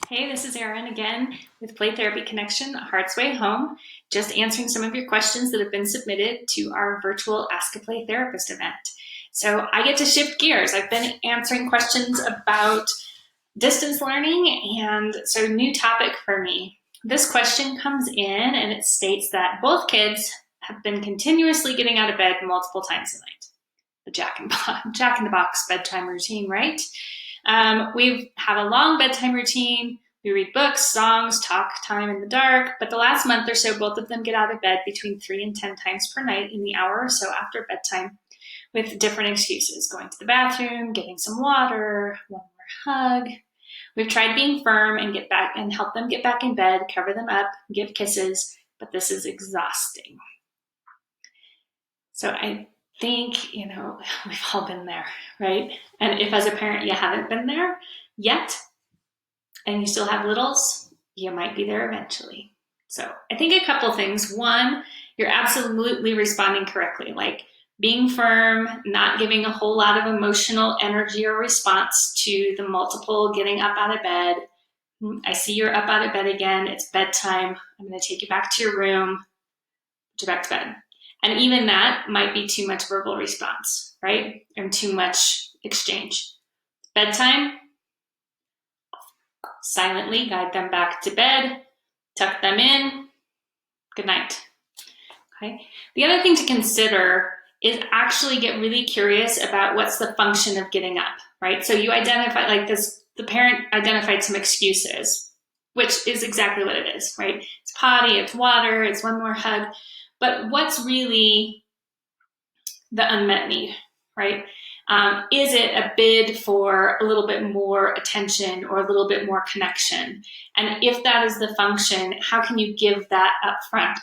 Hey, this is Erin again with Play Therapy Connection, Heart's Way Home, just answering some of your questions that have been submitted to our virtual Ask a Play Therapist event. So I get to shift gears. I've been answering questions about distance learning, and so new topic for me. This question comes in and it states that both kids have been continuously getting out of bed multiple times a night. The Jack in the Box bedtime routine, right? We have a long bedtime routine. We read books, songs, talk time in the dark, but the last month or so, both of them get out of bed between 3 and 10 times per night in the hour or so after bedtime with different excuses, going to the bathroom, getting some water, one more hug. We've tried being firm and help them get back in bed, cover them up, give kisses, but this is exhausting. So I think, we've all been there, right? And if as a parent you haven't been there yet and you still have littles, you might be there eventually. So I think a couple things. One, you're absolutely responding correctly, like being firm, not giving a whole lot of emotional energy or response to the multiple getting up out of bed. I see you're up out of bed again. It's bedtime. I'm going to take you back to your room, put you back to bed. And even that might be too much verbal response, right? And too much exchange. Bedtime, silently guide them back to bed, tuck them in, good night. Okay. The other thing to consider is actually get really curious about what's the function of getting up, right? So you identify, like this, the parent identified some excuses, which is exactly what it is, right? It's potty, it's water, it's one more hug. But what's really the unmet need, right? Is it a bid for a little bit more attention or a little bit more connection? And if that is the function, how can you give that up front?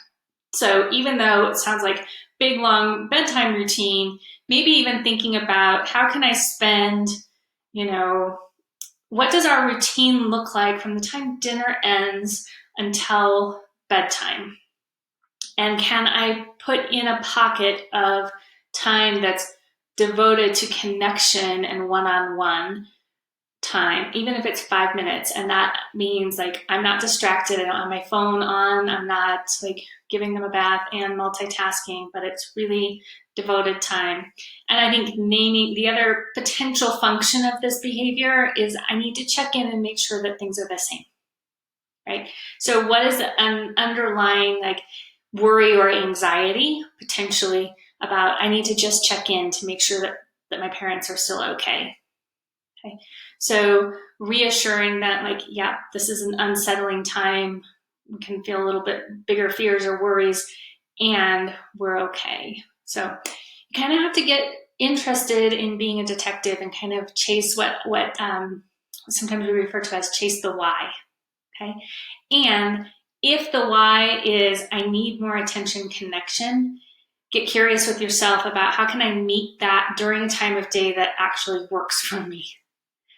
So even though it sounds like big, long bedtime routine, maybe even thinking about how can I spend, what does our routine look like from the time dinner ends until bedtime? And can I put in a pocket of time that's devoted to connection and one-on-one time, even if it's 5 minutes? And that means like I'm not distracted, I don't have my phone on, I'm not like giving them a bath and multitasking, but it's really devoted time. And I think naming the other potential function of this behavior is I need to check in and make sure that things are the same, right? So what is the underlying like worry or anxiety potentially about I need to just check in to make sure that my parents are still okay. So reassuring that like, yeah, this is an unsettling time. We can feel a little bit bigger fears or worries and we're okay. So you kind of have to get interested in being a detective and kind of chase what sometimes we refer to as chase the why. Okay. And if the why is I need more attention, connection, get curious with yourself about how can I meet that during a time of day that actually works for me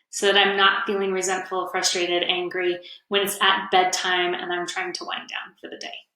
so that I'm not feeling resentful, frustrated, angry when it's at bedtime and I'm trying to wind down for the day.